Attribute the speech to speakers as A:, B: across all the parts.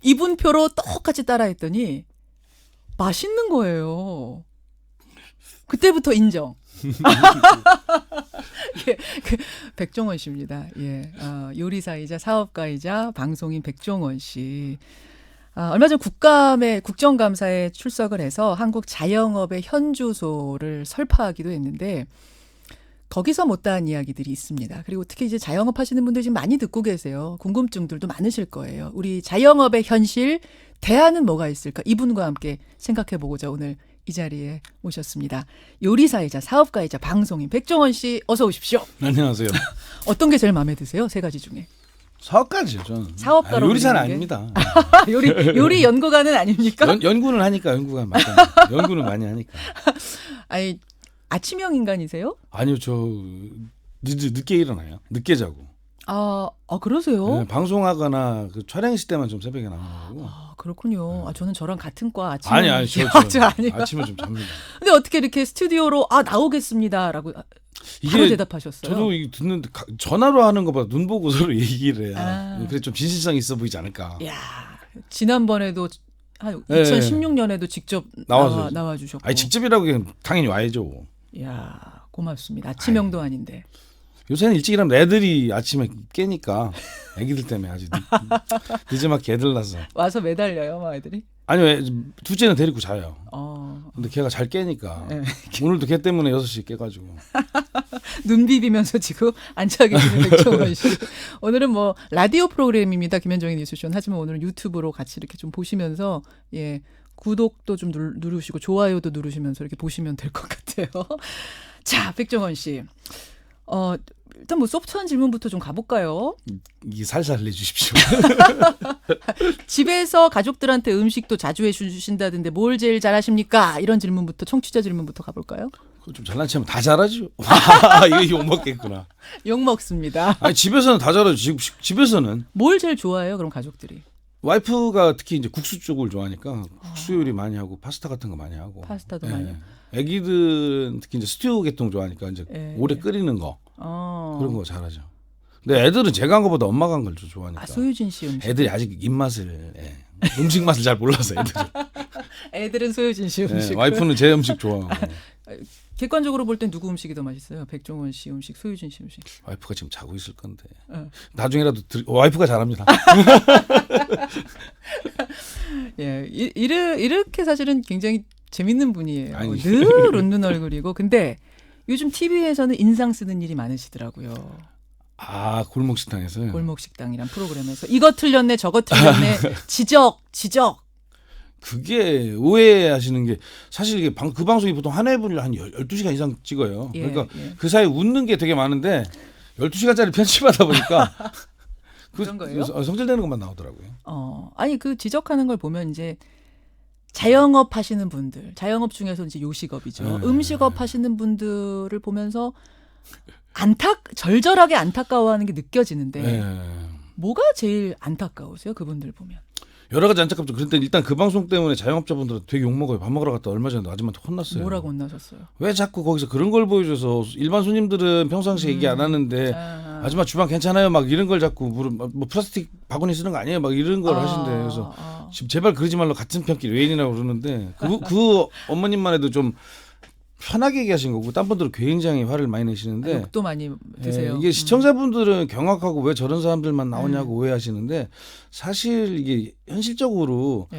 A: 이분표로 똑같이 따라했더니 맛있는 거예요. 그때부터 인정. 예, 백종원 씨입니다. 예, 요리사이자 사업가이자 방송인 백종원 씨. 얼마 전 국정감사에 출석을 해서 한국 자영업의 현주소를 설파하기도 했는데 거기서 못다한 이야기들이 있습니다. 그리고 특히 이제 자영업 하시는 분들 지금 많이 듣고 계세요. 궁금증들도 많으실 거예요. 우리 자영업의 현실, 대안은 뭐가 있을까? 이분과 함께 생각해 보고자 오늘 이 자리에 모셨습니다. 요리사이자 사업가이자 방송인 백종원 씨 어서 오십시오.
B: 안녕하세요.
A: 어떤 게 제일 마음에 드세요? 세 가지 중에.
B: 사업가죠, 저는.
A: 사업가로
B: 요리사는 아닙니다.
A: 요리 연구가는 아닙니까?
B: 연구는 하니까 연구가 맞아요. 연구는 많이 하니까.
A: 아니 아침형 인간이세요?
B: 아니요, 저 늦게 일어나요. 늦게 자고.
A: 그러세요?
B: 네, 방송하거나 그 촬영실 때만 좀 새벽에 나오고.
A: 그렇군요. 저는 저랑 같은 과 아침.
B: 아니, 저
A: 아니에요.
B: 아침에 좀 잡니다.
A: 근데 어떻게 이렇게 스튜디오로 나오겠습니다라고 바로 대답하셨어요?
B: 저도 듣는데 전화로 하는 것보다 눈 보고 서로 얘기를 해야 그래 좀 진실성이 있어 보이지 않을까.
A: 야, 지난번에도 한 2016년에도 직접 나와주셨고.
B: 아니 직접이라고 당연히 와야죠.
A: 야, 고맙습니다. 아침형도 아닌데.
B: 요새는 일찍 일하면 애들이 아침에 깨니까 애기들 때문에 아주 늦지막히 애들 나서
A: 와서 매달려요, 뭐 애들이?
B: 아니요, 둘째는 데리고 자요. 근데 걔가 잘 깨니까
A: 네.
B: 오늘도 걔 때문에 6시에 깨가지고
A: 눈 비비면서 지금 앉아 계시는 백종원 씨. 오늘은 뭐 라디오 프로그램입니다. 김현정의 뉴스쇼는. 하지만 오늘은 유튜브로 같이 이렇게 좀 보시면서 구독도 좀 누르시고 좋아요도 누르시면서 이렇게 보시면 될 것 같아요. 자, 백종원 씨. 일단 뭐 소프트한 질문부터 좀 가볼까요?
B: 이 살살 내주십시오.
A: 집에서 가족들한테 음식도 자주 해주신다던데 뭘 제일 잘하십니까? 이런 질문부터 청취자 질문부터 가볼까요?
B: 좀 잘난 체하면 다 잘하죠. 이거 욕 먹겠구나.
A: 욕 먹습니다.
B: 아니 집에서는 다 잘하죠. 집에서는
A: 뭘 제일 좋아해요? 그럼 가족들이?
B: 와이프가 특히 이제 국수 쪽을 좋아하니까 국수 요리 많이 하고 파스타 같은 거 많이 하고.
A: 파스타도 많이.
B: 애기들은 특히 이제 스튜 계통 좋아하니까 이제 오래 끓이는 거 그런 거 잘하죠. 근데 애들은 제가 한 것보다 엄마가 한 걸 좋아하니까.
A: 소유진 씨 음식.
B: 애들이 아직 입맛을 음식 맛을 잘 몰라서
A: 애들은 소유진 씨 음식.
B: 와이프는 제 음식 좋아하고.
A: 객관적으로 볼 땐 누구 음식이 더 맛있어요? 백종원 씨 음식, 소유진 씨 음식.
B: 와이프가 지금 자고 있을 건데. 나중에라도 와이프가 잘합니다.
A: 예, 이렇게 사실은 굉장히 재밌는 분이에요. 늘 웃는 얼굴이고. 근데 요즘 TV에서는 인상 쓰는 일이 많으시더라고요.
B: 골목식당에서요?
A: 골목식당이란 프로그램에서 이거 틀렸네 저거 틀렸네 지적.
B: 그게 오해하시는 게 사실 이게 그 방송이 보통 한 회분을 한 12시간 이상 찍어요. 그러니까 그 사이에 웃는 게 되게 많은데 12시간짜리 편집하다 보니까
A: 그런 거예요?
B: 성질내는 것만 나오더라고요.
A: 아니 그 지적하는 걸 보면 이제 자영업 하시는 분들, 자영업 중에서 이제 요식업이죠. 음식업 하시는 분들을 보면서 절절하게 안타까워하는 게 느껴지는데 뭐가 제일 안타까우세요? 그분들 보면.
B: 여러 가지 안타깝죠. 그런데 일단 그 방송 때문에 자영업자분들은 되게 욕먹어요. 밥 먹으러 갔다 얼마 전에 아줌마한테 혼났어요.
A: 뭐라고 혼나셨어요?
B: 왜 자꾸 거기서 그런 걸 보여줘서 일반 손님들은 평상시에 얘기 안 하는데 아줌마 주방 괜찮아요? 막 이런 걸 자꾸 뭐 플라스틱 바구니 쓰는 거 아니에요? 막 이런 걸 하신대. 그래서 지금 제발 그러지 말라 같은 편끼리 외인이라고 그러는데 그 어머님만 해도 좀 편하게 얘기하신 거고 딴 분들은 굉장히 화를 많이 내시는데
A: 욕도 많이 드세요.
B: 이게 시청자분들은 경악하고 왜 저런 사람들만 나오냐고 오해하시는데 사실 이게 현실적으로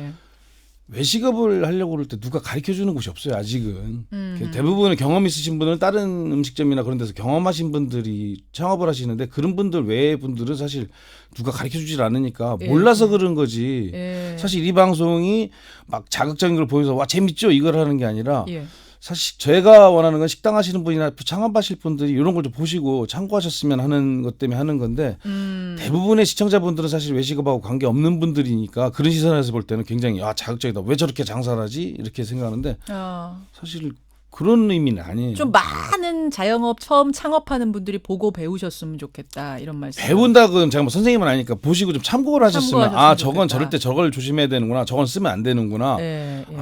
B: 외식업을 하려고 그럴 때 누가 가르쳐주는 곳이 없어요. 아직은. 대부분의 경험 있으신 분은 다른 음식점이나 그런 데서 경험하신 분들이 창업을 하시는데 그런 분들 외의 분들은 사실 누가 가르쳐주질 않으니까 몰라서 그런 거지. 사실 이 방송이 막 자극적인 걸 보여서 와 재밌죠? 이걸 하는 게 아니라 사실 제가 원하는 건 식당 하시는 분이나 창업하실 분들이 이런 걸 좀 보시고 참고하셨으면 하는 것 때문에 하는 건데 대부분의 시청자분들은 사실 외식업하고 관계없는 분들이니까 그런 시선에서 볼 때는 굉장히 자극적이다. 왜 저렇게 장사를 하지? 이렇게 생각하는데 사실 그런 의미는 아니에요.
A: 좀 많은 자영업 처음 창업하는 분들이 보고 배우셨으면 좋겠다 이런 말씀.
B: 배운다고는 제가 뭐 선생님은 아니니까 보시고 좀 참고를 하셨으면 저건
A: 좋겠다.
B: 저럴 때 저걸 조심해야 되는구나. 저건 쓰면 안 되는구나.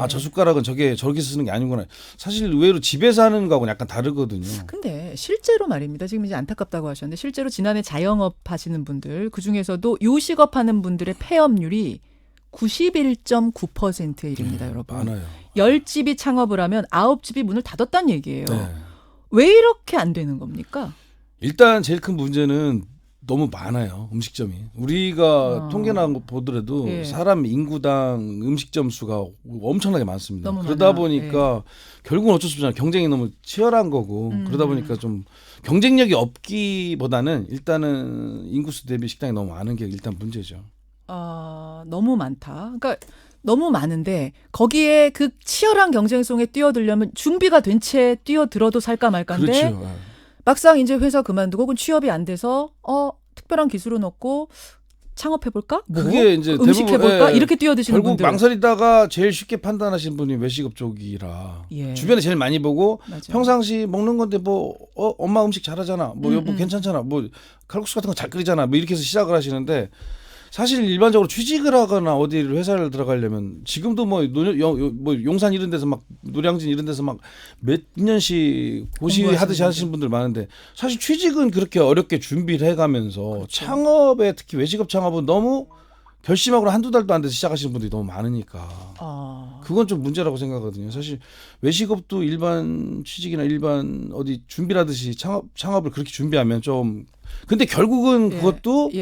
B: 저 숟가락은 저렇게 쓰는 게 아니구나. 사실 의외로 집에서 하는 거하고는 약간 다르거든요.
A: 근데 실제로 말입니다. 지금 이제 안타깝다고 하셨는데 실제로 지난해 자영업 하시는 분들 그중에서도 요식업 하는 분들의 폐업률이 91.9%에 이릅니다, 여러분.
B: 많아요.
A: 10집이 창업을 하면 9집이 문을 닫았다는 얘기예요.
B: 네.
A: 왜 이렇게 안 되는 겁니까?
B: 일단 제일 큰 문제는 너무 많아요. 음식점이. 우리가 통계나 보더라도
A: 예.
B: 사람 인구당 음식점 수가 엄청나게 많습니다.
A: 너무
B: 그러다
A: 많아.
B: 보니까 결국은 어쩔 수 없잖아요. 경쟁이 너무 치열한 거고 그러다 보니까 좀 경쟁력이 없기보다는 일단은 인구수 대비 식당이 너무 많은 게 일단 문제죠.
A: 너무 많다. 그러니까 너무 많은데 거기에 그 치열한 경쟁 속에 뛰어들려면 준비가 된 채 뛰어들어도 살까 말까인데
B: 그렇죠.
A: 막상 이제 회사 그만두고 혹은 취업이 안 돼서 특별한 기술은 없고 창업해볼까? 뭐?
B: 그게 이제
A: 음식해볼까? 이렇게 뛰어드시는
B: 결국
A: 분들.
B: 망설이다가 제일 쉽게 판단하시는 분이 외식업 쪽이라
A: 예.
B: 주변에 제일 많이 보고
A: 맞아요.
B: 평상시 먹는 건데 뭐 엄마 음식 잘하잖아. 뭐 여보 괜찮잖아. 뭐 칼국수 같은 거 잘 끓이잖아. 뭐 이렇게 해서 시작을 하시는데 사실 일반적으로 취직을 하거나 어디를 회사를 들어가려면 지금도 뭐 용산 이런 데서 막 노량진 이런 데서 막 몇 년씩 고시하듯이 하시는 분들 많은데 사실 취직은 그렇게 어렵게 준비를 해가면서
A: 그렇죠.
B: 창업에 특히 외식업 창업은 너무 결심하고 한두 달도 안 돼서 시작하시는 분들이 너무 많으니까 그건 좀 문제라고 생각하거든요. 사실 외식업도 일반 취직이나 일반 어디 준비를 하듯이 창업을 그렇게 준비하면 좀 근데 결국은 그것도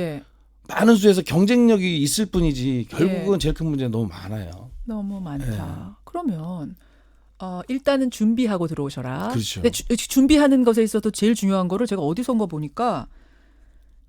B: 많은 수에서 경쟁력이 있을 뿐이지 결국은 제일 큰 문제는 너무 많아요.
A: 너무 많다. 그러면 일단은 준비하고 들어오셔라.
B: 그렇죠.
A: 근데 준비하는 것에 있어서 제일 중요한 거를 제가 어디선가 보니까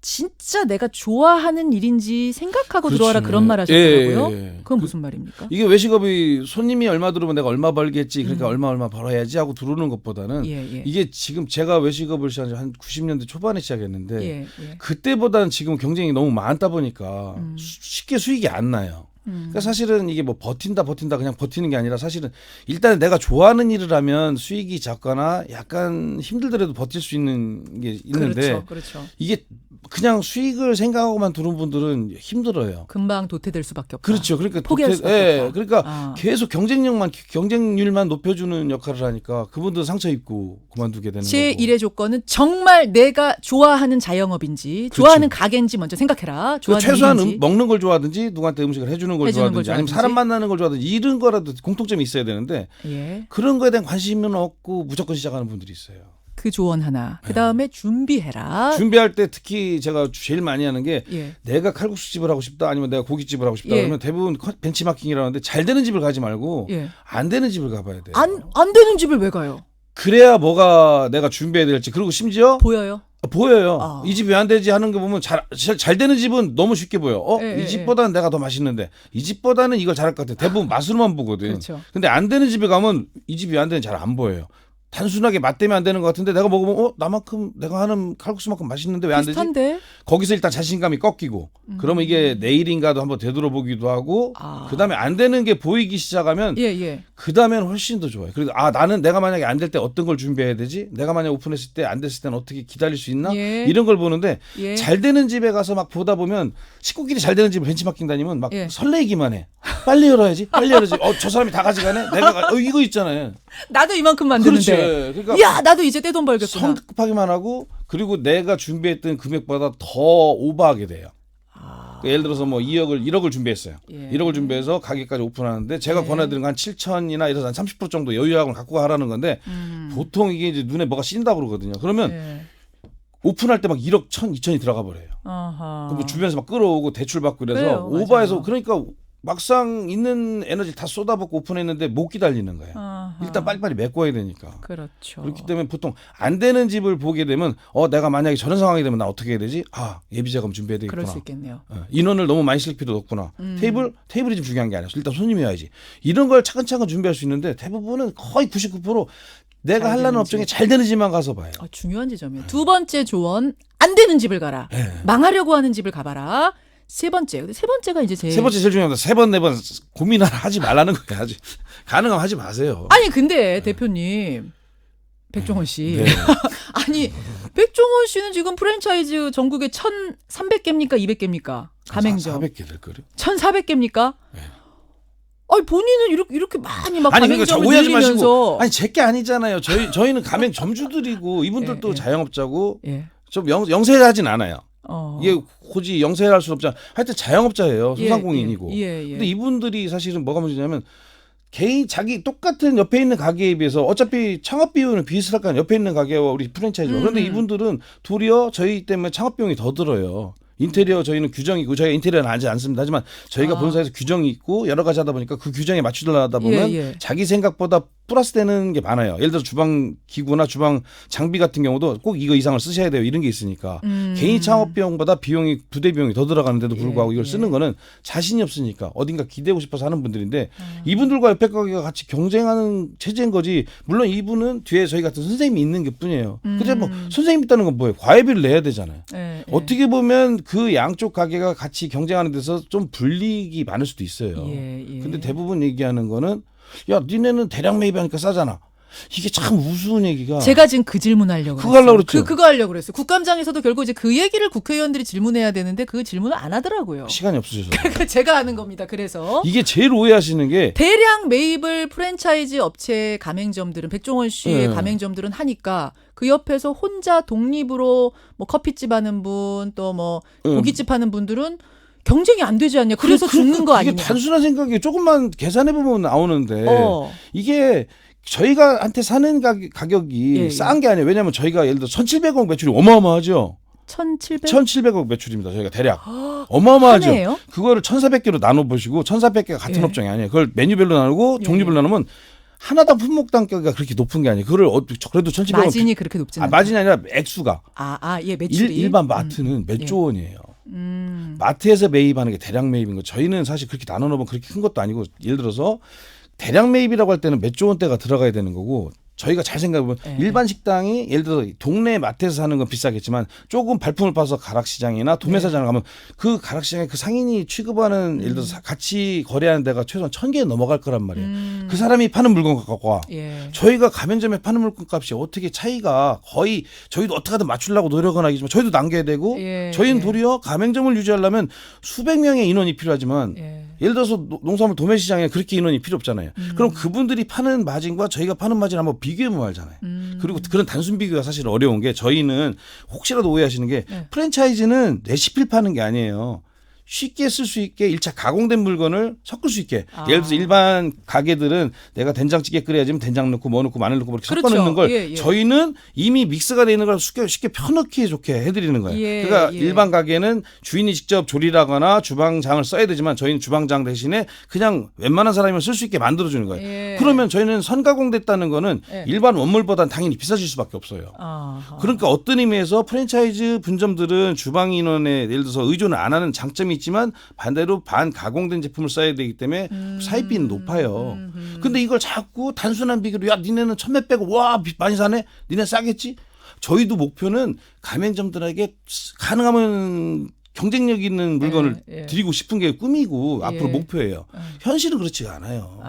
A: 진짜 내가 좋아하는 일인지 생각하고
B: 그렇죠.
A: 들어와라 그런 말 하셨더라고요.
B: 예.
A: 그건 무슨 말입니까?
B: 이게 외식업이 손님이 얼마 들어오면 내가 얼마 벌겠지 그러니까 얼마 벌어야지 하고 들어오는 것보다는 이게 지금 제가 외식업을 시작한 지 한 90년대 초반에 시작했는데 그때보다는 지금 경쟁이 너무 많다 보니까 쉽게 수익이 안 나요. 그러니까 사실은 이게 뭐 버틴다 그냥 버티는 게 아니라 사실은 일단 내가 좋아하는 일을 하면 수익이 작거나 약간 힘들더라도 버틸 수 있는 게 있는데
A: 그렇죠.
B: 이게 그냥 수익을 생각하고만 들어온 분들은 힘들어요.
A: 금방 도태될 수밖에 없다.
B: 그렇죠. 그러니까
A: 포기할 수밖에 없다.
B: 그러니까 계속 경쟁률만 높여주는 역할을 하니까 그분들은 상처 입고 그만두게 되는
A: 제
B: 거고.
A: 일의 조건은 정말 내가 좋아하는 자영업인지
B: 그렇죠.
A: 좋아하는 가게인지 먼저 생각해라. 좋아하는
B: 최소한
A: 일인지.
B: 먹는 걸 좋아하든지 누구한테 음식을 해주는 걸 좋아하든지 아니면 사람 만나는 걸 좋아하든지 이런 거라도 공통점이 있어야 되는데 그런 거에 대한 관심은 없고 무조건 시작하는 분들이 있어요.
A: 그 조언 하나. 그다음에 준비해라.
B: 준비할 때 특히 제가 제일 많이 하는 게 내가 칼국수집을 하고 싶다 아니면 내가 고깃집을 하고 싶다 그러면 대부분 벤치마킹이라는데 잘 되는 집을 가지 말고 안 되는 집을 가봐야 돼요.
A: 안 되는 집을 왜 가요?
B: 그래야 뭐가 내가 준비해야 될지 그리고 심지어
A: 보여요.
B: 이 집이 왜 안 되지 하는 거 보면 잘 되는 집은 너무 쉽게 보여. 이 집보다는 내가 더 맛있는데 이 집보다는 이걸 잘할 것 같아. 대부분 맛으로만 보거든.
A: 그렇죠.
B: 근데 안 되는 집에 가면 이 집이 왜 안 되는지 잘 안 보여요. 단순하게 맛 때문에 안 되는 것 같은데 내가 먹으면 나만큼 내가 하는 칼국수만큼 맛있는데 왜 안 되지?
A: 비슷한데?
B: 거기서 일단 자신감이 꺾이고 그러면 이게 내일인가도 한번 되돌아보기도 하고 그다음에 안 되는 게 보이기 시작하면 그다음에는 훨씬 더 좋아요. 그래서 나는 내가 만약에 안 될 때 어떤 걸 준비해야 되지? 내가 만약에 오픈했을 때 안 됐을 때는 어떻게 기다릴 수 있나? 이런 걸 보는데 잘 되는 집에 가서 막 보다 보면 식구끼리 잘 되는 집을 벤치마킹 다니면 막 설레기만 해. 빨리 열어야지. 저 사람이 다 가져가네. 내가 이거 있잖아요.
A: 나도 이만큼 만드는데.
B: 그러니까
A: 야, 나도 이제 떼돈 벌겠구나.
B: 성급하기만 하고 그리고 내가 준비했던 금액보다 더 오버하게 돼요. 그러니까 예를 들어서 뭐 1억을 준비했어요. 1억을 준비해서 가게까지 오픈하는데 제가 권해드린 건 한 7천이나 이래서 한 30% 정도 여유학을 갖고 가라는 건데 보통 이게 이제 눈에 뭐가 씌인다고 그러거든요. 그러면 오픈할 때 막 1억 1천, 2천이 들어가 버려요. 그럼 뭐 주변에서 막 끌어오고 대출 받고 그래서 오버해서 그러니까 막상 있는 에너지 다 쏟아붓고 오픈했는데 못 기다리는 거예요. 일단 빨리빨리 메꿔야 되니까.
A: 그렇죠.
B: 그렇기 때문에 보통 안 되는 집을 보게 되면 내가 만약에 저런 상황이 되면 나 어떻게 해야 되지? 예비자금 준비해야 되겠구나.
A: 그럴 수 있겠네요.
B: 인원을 너무 많이 쓸 필요도 없구나. 테이블이 좀 중요한 게 아니라 일단 손님이 와야지. 이런 걸 차근차근 준비할 수 있는데 대부분은 거의 99% 내가 하려는 업종에 잘 되는 집만 가서 봐요.
A: 중요한 지점이에요. 두 번째 조언, 안 되는 집을 가라. 망하려고 하는 집을 가봐라. 세 번째가 이제
B: 세 번째 제일 중요합니다. 3번, 4번 고민을 하지 말라는 거예요. 아직 가능하면 하지 마세요.
A: 아니 근데 대표님 백종원 씨 아니 백종원 씨는 지금 프랜차이즈 전국에 1,300개입니까 200개입니까 가맹점
B: 400개 될 거요.
A: 1,400개입니까? 아니 본인은 이렇게 많이 막
B: 아니 그러니까
A: 가맹점을
B: 오해하지
A: 늘리면서
B: 마시고 아니 제게 아니잖아요. 저희는 가맹점주들이고 이분들도 자영업자고 좀 영세하진 않아요. 이게 굳이 영세할 수 없잖아. 하여튼 자영업자예요. 소상공인이고.
A: 예.
B: 근데 이분들이 사실은 뭐가 문제냐면 개인 자기 똑같은 옆에 있는 가게에 비해서 어차피 창업 비용은 비슷할 거 아니에요. 옆에 있는 가게와 우리 프랜차이즈가. 그런데 이분들은 도리어 저희 때문에 창업 비용이 더 들어요. 인테리어 저희는 규정이 있고 저희가 인테리어는 하지 않습니다. 하지만 저희가 본사에서 규정이 있고 여러 가지 하다 보니까 그 규정에 맞추려다 하다 보면 자기 생각보다 플러스 되는 게 많아요. 예를 들어 주방 기구나 주방 장비 같은 경우도 꼭 이거 이상을 쓰셔야 돼요. 이런 게 있으니까. 개인 창업 비용보다 비용이 부대 비용이 더 들어가는데도 불구하고 이걸 쓰는 거는 자신이 없으니까 어딘가 기대고 싶어서 하는 분들인데 이분들과 옆에 가게가 같이 경쟁하는 체제인 거지. 물론 이분은 뒤에 저희 같은 선생님이 있는 게 뿐이에요. 근데 뭐 선생님 있다는 건 뭐예요? 과외비를 내야 되잖아요. 어떻게 보면 그 양쪽 가게가 같이 경쟁하는 데서 좀 불이익이 많을 수도 있어요. 근데 대부분 얘기하는 거는 야, 니네는 대량 매입하니까 싸잖아. 이게 참 우스운 얘기가.
A: 제가 지금 그 질문하려고
B: 그거 하려고 그랬죠.
A: 그거 하려고 그랬어요. 국감장에서도 결국 이제 그 얘기를 국회의원들이 질문해야 되는데 그 질문을 안 하더라고요.
B: 시간이 없으셔서.
A: 제가 하는 겁니다. 그래서
B: 이게 제일 오해하시는 게
A: 대량 매입을 프랜차이즈 업체 가맹점들은 백종원 씨의 가맹점들은 하니까 그 옆에서 혼자 독립으로 뭐 커피집 하는 분 또 뭐 고깃집 하는 분들은 경쟁이 안 되지 않냐. 그래서 죽는 거 아니냐.
B: 이게 단순한 생각이 조금만 계산해보면 나오는데 이게 저희가 한테 사는 가격이 싼 게 아니에요. 왜냐하면 저희가 예를 들어 1,700억 매출이 어마어마하죠. 1,700억 매출입니다. 저희가 대략. 어마어마하죠.
A: 하네요?
B: 그거를 1,400개로 나눠보시고 1,400개가 같은 업종이 아니에요. 그걸 메뉴별로 나누고 종류별로 나누면 하나당 품목단가가 그렇게 높은 게 아니에요. 그걸 그래도 1,700억
A: 마진이 그렇게 높지 않아요.
B: 마진이 아니라 액수가.
A: 매출이.
B: 일반 마트는 몇 조 원이에요. 마트에서 매입하는 게 대량 매입인 거. 저희는 사실 그렇게 나눠놓으면 그렇게 큰 것도 아니고 예를 들어서 대량 매입이라고 할 때는 몇 조 원대가 들어가야 되는 거고 저희가 잘 생각해보면 일반 식당이 예를 들어 동네 마트에서 사는 건 비싸겠지만 조금 발품을 파서 가락시장이나 도매사장을 가면 그 가락시장에 그 상인이 취급하는 예를 들어서 같이 거래하는 데가 최소한 1,000개 넘어갈 거란 말이에요. 그 사람이 파는 물건 값과 저희가 가맹점에 파는 물건 값이 어떻게 차이가 거의 저희도 어떻게든 맞추려고 노력은 하겠지만 저희도 남겨야 되고 저희는 도리어 가맹점을 유지하려면 수백 명의 인원이 필요하지만 예를 들어서 농산물 도매시장에 그렇게 인원이 필요 없잖아요. 그럼 그분들이 파는 마진과 저희가 파는 마진 한번 비교해보면 알잖아요. 그리고 그런 단순 비교가 사실 어려운 게 저희는 혹시라도 오해하시는 게 프랜차이즈는 레시피를 파는 게 아니에요. 쉽게 쓸 수 있게 1차 가공된 물건을 섞을 수 있게. 예를 들어서 일반 가게들은 내가 된장찌개 끓여야지 된장 넣고 뭐 넣고 마늘 넣고 뭐 이렇게 섞어 넣는 걸 저희는 이미 믹스가 되어 있는 걸 쉽게 펴넣기 좋게 해드리는 거예요. 그러니까 일반 가게는 주인이 직접 조리라거나 주방장을 써야 되지만 저희는 주방장 대신에 그냥 웬만한 사람이면 쓸 수 있게 만들어주는 거예요. 그러면 저희는 선가공됐다는 거는 일반 원물보다는 당연히 비싸질 수밖에 없어요. 그러니까 어떤 의미에서 프랜차이즈 분점들은 주방 인원에 예를 들어서 의존을 안 하는 장점이 있지만 반대로 반가공된 제품을 써야 되기 때문에 사입비는 높아요. 근데 이걸 자꾸 단순한 비교로 야 니네는 1,000몇백 와 많이 사네? 니네 싸겠지? 저희도 목표는 가맹점들에게 가능하면 경쟁력 있는 물건을 드리고 싶은 게 꿈이고 앞으로 목표예요. 현실은 그렇지가 않아요.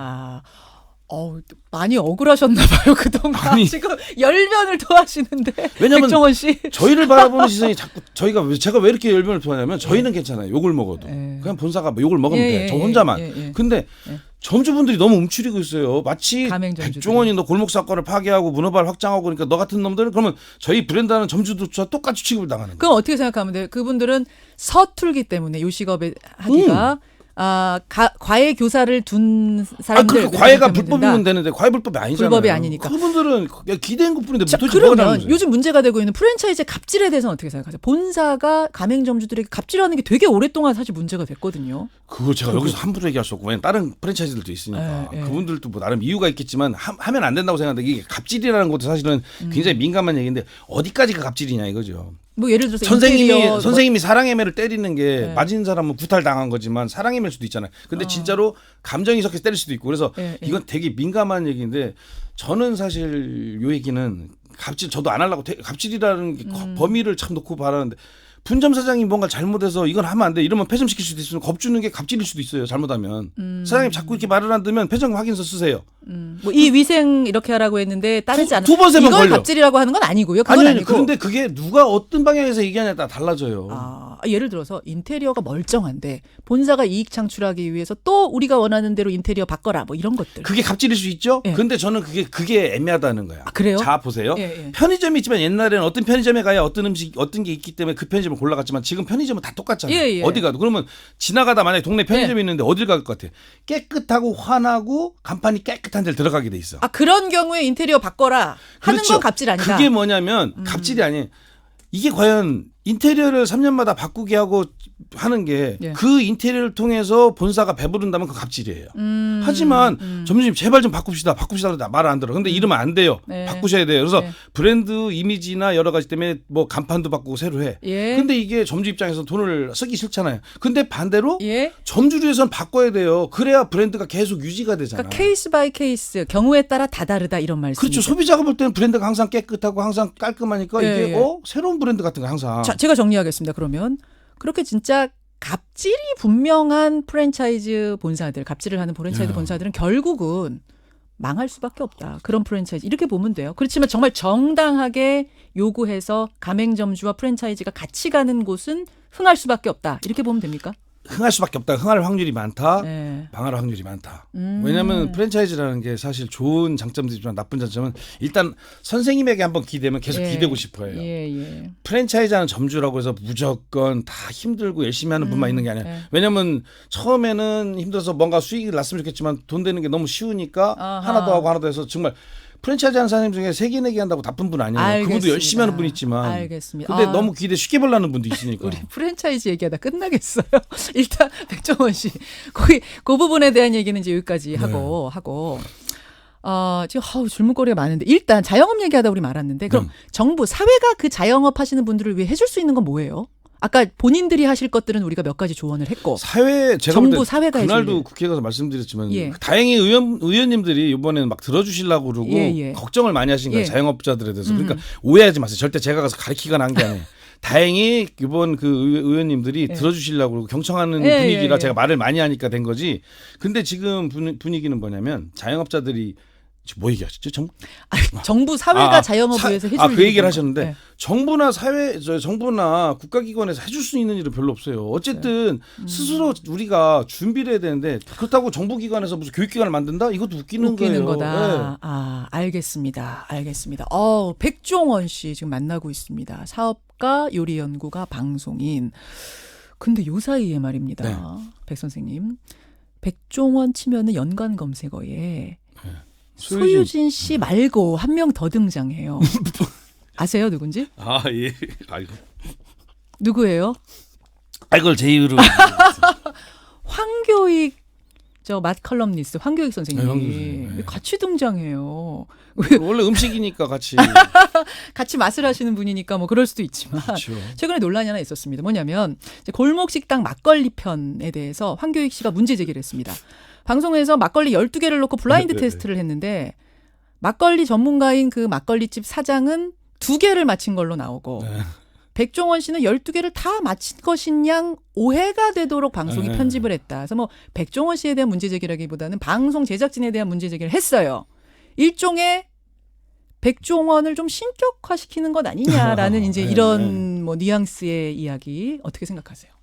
A: 많이 억울하셨나 봐요. 그동안 지금 열변을 토하시는데.
B: 왜냐면
A: 백종원 씨.
B: 저희를 바라보는 시선이 자꾸 제가 왜 이렇게 열변을 토하냐면 저희는 괜찮아요. 욕을 먹어도. 그냥 본사가 뭐 욕을 먹으면 돼. 저 혼자만. 근데 점주분들이 너무 움츠리고 있어요. 마치 백종원이 너 골목 사건을 파괴하고 문어발 확장하고 그러니까 너 같은 놈들은 그러면 저희 브랜드하는 점주들과 똑같이 취급을 당하는 거예요.
A: 그럼 어떻게 생각하면 돼요? 그분들은 서툴기 때문에 요식업에 하기가 과외 교사를 둔 사람들.
B: 그러니까 과외가 불법이면 되는데 과외 불법이 아니잖아요.
A: 불법이 아니니까.
B: 그분들은 기대한 것뿐인데 도대체
A: 그러면
B: 뭐가 다른
A: 요즘 문제가 되고 있는 프랜차이즈 갑질에 대해서는 어떻게 생각하세요? 본사가 가맹점주들에게 갑질하는 게 되게 오랫동안 사실 문제가 됐거든요.
B: 그거 제가 여기서 함부로 얘기할 수 없고 왜냐면 다른 프랜차이즈들도 있으니까 그분들도 뭐 나름 이유가 있겠지만 하면 안 된다고 생각하는데 이게 갑질이라는 것도 사실은 굉장히 민감한 얘기인데 어디까지가 갑질이냐 이거죠.
A: 뭐 예를 들어서
B: 선생님이 사랑해매를 때리는 게 맞은 사람은 구탈 당한 거지만 사랑해매일 수도 있잖아요. 근데 진짜로 감정이 섞여서 때릴 수도 있고 그래서 이건 되게 민감한 얘기인데 저는 사실 요 얘기는 갑질 저도 안 하려고 갑질이라는 게 범위를 참 놓고 바라는데 분점 사장이 뭔가 잘못해서 이건 하면 안 돼 이러면 폐점시킬 수도 있으면 겁주는 게 갑질일 수도 있어요. 잘못하면 사장님 자꾸 이렇게 말을 안 듣면 폐점 확인서 쓰세요.
A: 뭐 이 위생 이렇게 하라고 했는데 따르지 않아.
B: 두 번 세면
A: 이걸
B: 걸려.
A: 갑질이라고 하는 건 아니고요. 그건 아니고.
B: 그런데 그게 누가 어떤 방향에서 얘기하냐에 따라 달라져요.
A: 예를 들어서 인테리어가 멀쩡한데 본사가 이익 창출하기 위해서 또 우리가 원하는 대로 인테리어 바꿔라 뭐 이런 것들.
B: 그게 갑질일 수 있죠.
A: 예.
B: 근데 저는 그게 애매하다는 거야.
A: 그래요?
B: 자 보세요.
A: 예.
B: 편의점이 있지만 옛날에는 어떤 편의점에 가야 어떤 음식 어떤 게 있기 때문에 그 편의점을 골라갔지만 지금 편의점은 다 똑같잖아요.
A: 예.
B: 어디 가도. 그러면 지나가다 만약에 동네 편의점이 있는데 어딜 갈 것 같아. 깨끗하고 환하고 간판이 깨끗한 데를 들어가게 돼 있어.
A: 그런 경우에 인테리어 바꿔라 하는
B: 그렇죠.
A: 건 갑질 아니다.
B: 그게 뭐냐면 갑질이 아니에요. 이게 과연 인테리어를 3년마다 바꾸게 하고 하는 게 그 인테리어를 통해서 본사가 배부른다면 그 갑질이에요. 하지만 점주님 제발 좀 바꿉시다. 그러다 말 안 들어. 근데 이러면 안 돼요.
A: 네.
B: 바꾸셔야 돼요. 그래서 브랜드 이미지나 여러 가지 때문에 뭐 간판도 바꾸고 새로 해.
A: 예.
B: 근데 이게 점주 입장에서 돈을 쓰기 싫잖아요. 근데 반대로
A: 예.
B: 점주를 위해서는 바꿔야 돼요. 그래야 브랜드가 계속 유지가 되잖아.
A: 그러니까 케이스 바이 케이스 경우에 따라 다 다르다 이런 말씀이죠.
B: 그렇죠. 소비자가 볼 때는 브랜드가 항상 깨끗하고 항상 깔끔하니까
A: 예,
B: 이게 새로운 브랜드 같은 거 항상.
A: 자, 제가 정리하겠습니다. 그러면 그렇게 진짜 갑질이 분명한 프랜차이즈 본사들, 갑질을 하는 프랜차이즈 본사들은 결국은 망할 수밖에 없다. 그런 프랜차이즈 이렇게 보면 돼요. 그렇지만 정말 정당하게 요구해서 가맹점주와 프랜차이즈가 같이 가는 곳은 흥할 수밖에 없다. 이렇게 보면 됩니까?
B: 흥할 수밖에 없다. 흥할 확률이 많다.
A: 네.
B: 망할 확률이 많다. 왜냐하면 프랜차이즈라는 게 사실 좋은 장점도 있지만 나쁜 장점은 일단 선생님에게 한번 기대면 계속 기대고 싶어요.
A: 예.
B: 프랜차이즈하는 점주라고 해서 무조건 다 힘들고 열심히 하는 분만 있는 게 아니에요. 왜냐하면 처음에는 힘들어서 뭔가 수익이 났으면 좋겠지만 돈 되는 게 너무 쉬우니까 하나 더 하고 하나 더 해서 정말 프랜차이즈 하는 사장님 중에 3개, 4개 한다고 나쁜 분 아니에요.
A: 알겠습니다.
B: 그분도 열심히 하는 분 있지만.
A: 알겠습니다.
B: 근데 너무 기대 쉽게 벌라는 분도 있으니까.
A: 우리 프랜차이즈 얘기하다 끝나겠어요. 일단 백종원 씨, 그 부분에 대한 얘기는 이제 여기까지 하고 지금 줄무거리가 많은데 일단 자영업 얘기하다 우리 말았는데 그럼 정부 사회가 그 자영업 하시는 분들을 위해 해줄 수 있는 건 뭐예요? 아까 본인들이 하실 것들은 우리가 몇 가지 조언을 했고
B: 제가
A: 정부 사회가 해줄
B: 그날도
A: 일.
B: 국회에 가서 말씀드렸지만 다행히 의원님들이 이번에는 막 들어주시려고 그러고 걱정을 많이 하신 거예요. 자영업자들에 대해서. 그러니까 오해하지 마세요. 절대 제가 가서 가르치거나 한 게 아니에요. 다행히 이번 그 의원님들이 들어주시려고 그러고 경청하는 분위기라 제가 말을 많이 하니까 된 거지. 근데 지금 분위기는 뭐냐면 자영업자들이 뭐 얘기하셨죠?
A: 정부 사회가 자영업을 위해서 해줄
B: 그 얘기를
A: 거.
B: 하셨는데 정부나 정부나 국가기관에서 해줄 수 있는 일은 별로 없어요. 어쨌든 스스로 우리가 준비를 해야 되는데 그렇다고 정부기관에서 무슨 교육기관을 만든다? 이것도 웃기는 거예요.
A: 거다. 알겠습니다. 백종원 씨 지금 만나고 있습니다. 사업가, 요리연구가, 방송인. 근데 요 사이에 말입니다. 백 선생님. 백종원 치면은 연관 검색어에 소유진 씨 말고 한 명 더 등장해요. 아세요 누군지?
B: 예. 아이고.
A: 누구예요?
B: 이걸 제 이유로.
A: 황교익 맛 컬럼니스트 황교익 선생님.
B: 황교익.
A: 같이 등장해요.
B: 원래 음식이니까 같이
A: 맛을 하시는 분이니까 뭐 그럴 수도 있지만
B: 그렇죠.
A: 최근에 논란이 하나 있었습니다. 뭐냐면 골목 식당 막걸리 편에 대해서 황교익 씨가 문제 제기를 했습니다. 방송에서 막걸리 12개를 놓고 블라인드 테스트를 했는데 막걸리 전문가인 그 막걸리집 사장은 2개를 맞힌 걸로 나오고 백종원 씨는 12개를 다 맞힌 것인 양 오해가 되도록 방송이 편집을 했다. 그래서 뭐 백종원 씨에 대한 문제 제기라기보다는 방송 제작진에 대한 문제 제기를 했어요. 일종의 백종원을 좀 신격화시키는 것 아니냐라는 이제 이런 뭐 뉘앙스의 이야기 어떻게 생각하세요?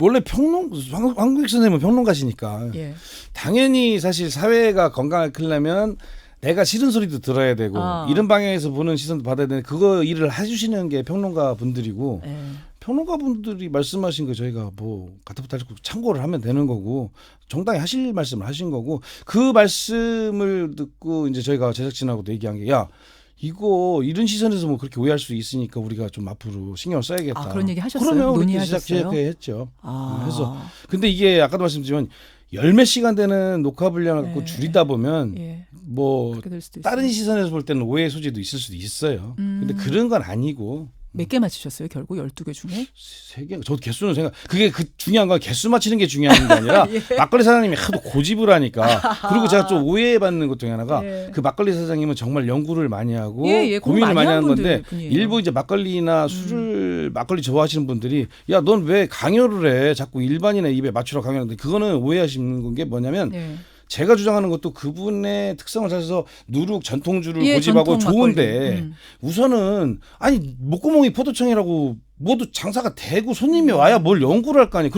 B: 원래 황교익 선생님은 평론가시니까 당연히 사실 사회가 건강하게 크려면 내가 싫은 소리도 들어야 되고 이런 방향에서 보는 시선도 받아야 되는데 그거 일을 해주시는 게 평론가 분들이고 평론가 분들이 말씀하신 거 저희가 뭐 가타부터 참고를 하면 되는 거고 정당히 하실 말씀을 하신 거고 그 말씀을 듣고 이제 저희가 제작진하고도 얘기한 게 이거 이런 시선에서 뭐 그렇게 오해할 수 있으니까 우리가 좀 앞으로 신경을 써야겠다.
A: 그런 얘기 하셨어요?
B: 그러면 우리
A: 논의하셨어요?
B: 제작회 했죠. 그래서 근데 이게 아까도 말씀드렸지만 열몇 시간 되는 녹화 분량을 갖고 줄이다 보면 뭐 다른 시선에서 볼 때는 오해 소지도 있을 수도 있어요. 근데 그런 건 아니고.
A: 몇 개 맞히셨어요? 결국 12개 중에?
B: 3개. 저도 개수는 그게 중요한 건 개수 맞히는 게 중요한 게 아니라 막걸리 사장님이 하도 고집을 하니까 그리고 제가 좀 오해받는 것 중에 하나가 그 막걸리 사장님은 정말 연구를 많이 하고 고민을 많이 하는 건데 일부 이제 막걸리나 술을 막걸리 좋아하시는 분들이 넌 왜 강요를 해? 자꾸 일반인의 입에 맞추라고 강요하는데 그거는 오해하시는 게 뭐냐면 제가 주장하는 것도 그분의 특성을 찾아서 누룩 전통주를 고집하고 좋은데 우선은 목구멍이 포도청이라고 모두 장사가 되고 손님이 와야 뭘 연구를 할 거 아니에요.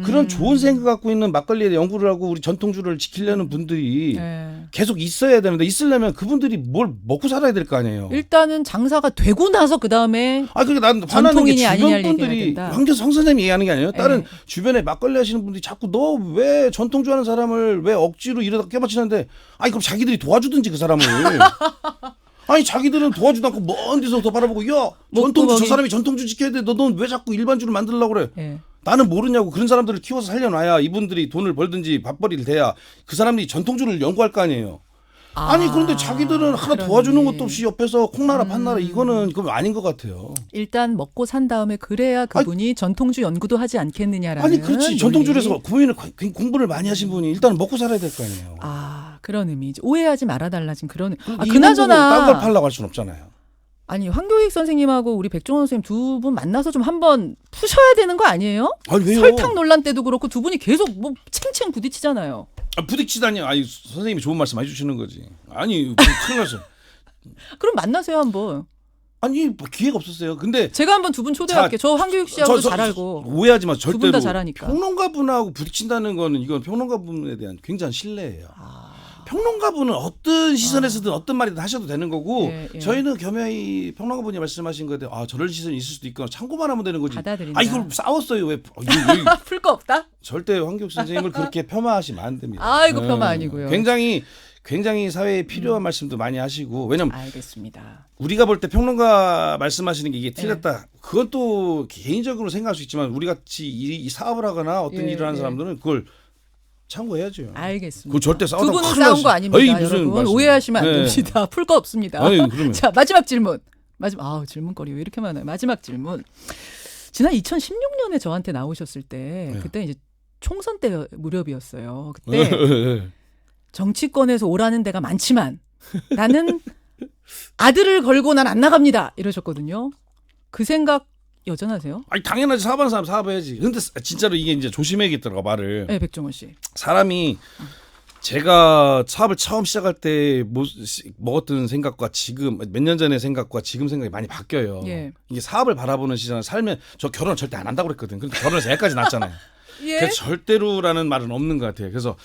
B: 그런 좋은 생각 갖고 있는 막걸리에 연구를 하고 우리 전통주를 지키려는 분들이
A: 네.
B: 계속 있어야 되는데 있으려면 그분들이 뭘 먹고 살아야 될 거 아니에요.
A: 일단은 장사가 되고 나서 그 다음에
B: 그게 난 화나는 게
A: 전통인이 아니냐를
B: 주변 분들이
A: 얘기해야 된다.
B: 황 선생님이 얘기하는 게 아니에요. 다른
A: 네.
B: 주변에 막걸리 하시는 분들이 자꾸 너 왜 전통주 하는 사람을 왜 억지로 이러다 깨맞추는데 그럼 자기들이 도와주든지 그 사람을. 자기들은 도와주도 않고 먼 데서부터 바라보고 전통주 저 사람이 전통주 지켜야 돼. 넌 왜 자꾸 일반주를 만들려고 그래.
A: 네.
B: 나는 모르냐고. 그런 사람들을 키워서 살려놔야 이분들이 돈을 벌든지 밥벌이를 돼야 그 사람들이 전통주를 연구할 거 아니에요. 그런데 자기들은 하나 도와주는 것도 없이 옆에서 콩나라 판나라 이거는 그건 아닌 것 같아요.
A: 일단 먹고 산 다음에 그래야 그분이 전통주 연구도 하지 않겠느냐라는.
B: 그렇지.
A: 논리.
B: 전통주에서 공부를 많이 하신 분이 일단 먹고 살아야 될 거 아니에요.
A: 그런 의미죠. 오해하지 말아달라 지금 그런.
B: 그나저나 딴 걸 팔려고 할 수는 없잖아요.
A: 황교익 선생님하고 우리 백종원 선생님 두 분 만나서 좀 한번 푸셔야 되는 거 아니에요?
B: 왜요?
A: 설탕 논란 때도 그렇고 두 분이 계속 뭐 챙챙 부딪히잖아요.
B: 부딪히다니. 선생님이 좋은 말씀 해주시는 거지. 큰일 났어.
A: 그럼 만나세요 한번.
B: 기회가 없었어요. 근데
A: 제가 한번 두 분 초대할게요. 저 황교익 씨하고 잘 알고.
B: 오해하지 마.
A: 두 분
B: 절대로
A: 다 잘하니까.
B: 평론가분하고 부딪힌다는 거는 이건 평론가분에 대한 굉장한 신뢰예요. 평론가분은 어떤 시선에서든 어떤 말이든 하셔도 되는 거고 저희는 겸허히 평론가분이 말씀하신 거에 대해 저런 시선이 있을 수도 있거나 참고만 하면 되는 거지.
A: 받아들인다.
B: 이걸 싸웠어요. 왜
A: 풀 거 없다?
B: 절대 황교익 선생님을 그렇게 폄하하시면 안 됩니다.
A: 이거 폄하 아니고요.
B: 굉장히 사회에 필요한 말씀도 많이 하시고. 왜냐면
A: 알겠습니다.
B: 우리가 볼 때 평론가 말씀하시는 게 이게 틀렸다. 그건 또 개인적으로 생각할 수 있지만 우리 같이 이 사업을 하거나 어떤 일을 하는 사람들은 그걸 참고해야죠.
A: 알겠습니다.
B: 그 절대 싸우다
A: 두 분은 싸운 거 아닙니다. 여러분
B: 말씀.
A: 오해하시면 안 됩니다. 풀 거 없습니다.
B: 그러면.
A: 자, 마지막 질문. 질문거리 왜 이렇게 많아요? 마지막 질문. 지난 2016년에 저한테 나오셨을 때 그때 이제 총선 때 무렵이었어요. 그때 정치권에서 오라는 데가 많지만 나는 아들을 걸고 난 안 나갑니다. 이러셨거든요. 그 생각 여전하세요?
B: 당연하지. 사업하는 사람 사업해야지. 근데 진짜로 이게 이제 조심해야겠더라고 말을.
A: 네, 백종원 씨.
B: 사람이 제가 사업을 처음 시작할 때 먹었던 생각과 지금 몇 년 전의 생각과 지금 생각이 많이 바뀌어요. 이게 사업을 바라보는 시선 살면 저 결혼 절대 안 한다고 그랬거든. 근데 결혼해서 애까지 낳았잖아요. 그래서 절대로라는 말은 없는 것 같아요. 그래서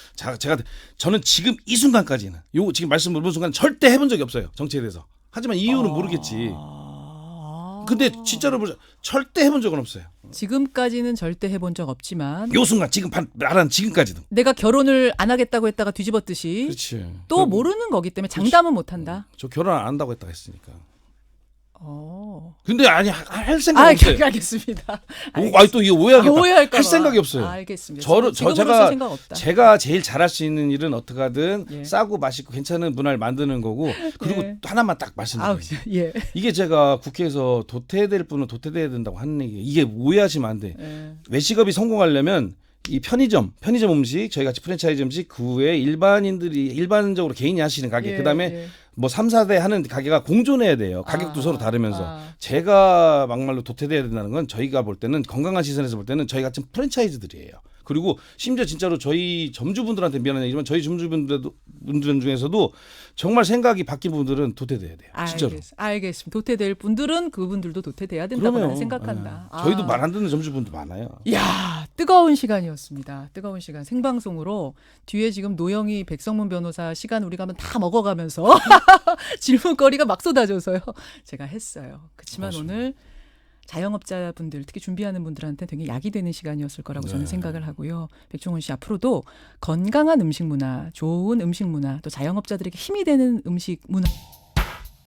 B: 저는 지금 이 순간까지는 지금 말씀 물어본 순간 절대 해본 적이 없어요. 정치에 대해서. 하지만 이유는 모르겠지. 근데 진짜로 절대 해본 적은 없어요.
A: 지금까지는 절대 해본 적 없지만
B: 요 순간 지금 말한 지금까지도
A: 내가 결혼을 안 하겠다고 했다가 뒤집었듯이
B: 그렇지.
A: 또 모르는 거기 때문에 장담은 못한다.
B: 저 결혼 안 한다고 했다고 했으니까. 근데 할 생각 없어요.
A: 알겠습니다.
B: 또 이거 오해하겠다. 할 생각이 없어요.
A: 알겠습니다. 생각 없다.
B: 제가 제일 잘할 수 있는 일은 어떻게 하든 싸고 맛있고 괜찮은 문화를 만드는 거고. 그리고 또 하나만 딱 말씀드릴게요. 이게 제가 국회에서 도태될 분은 도태돼야 된다고 하는 얘기예요. 이게 오해하시면 안 돼. 외식업이 성공하려면 이 편의점 음식, 저희 같이 프랜차이즈 음식, 그 외에 일반적으로 개인이 하시는 가게, 그다음에 뭐 3, 4대 하는 가게가 공존해야 돼요. 가격도 서로 다르면서. 제가 막말로 도태돼야 된다는 건 저희가 볼 때는 건강한 시선에서 볼 때는 저희 같은 프랜차이즈들이에요. 그리고 심지어 진짜로 저희 점주분들한테 미안한 얘기지만 저희 점주분들 중에서도 정말 생각이 바뀐 분들은 도태돼야 돼요. 진짜로.
A: 알겠습니다. 도태될 분들은 그분들도 도태돼야 된다고 나는 생각한다.
B: 저희도 말 안 듣는 점주분도 많아요.
A: 이야, 뜨거운 시간이었습니다. 뜨거운 시간. 생방송으로 뒤에 지금 노영희 백성문 변호사 시간 우리가 한번 다 먹어가면서 질문거리가 막 쏟아져서요. 제가 했어요. 그렇지만 맞습니다. 오늘 자영업자분들 특히 준비하는 분들한테 되게 약이 되는 시간이었을 거라고 저는 생각을 하고요. 백종원 씨 앞으로도 건강한 음식 문화, 좋은 음식 문화, 또 자영업자들에게 힘이 되는 음식 문화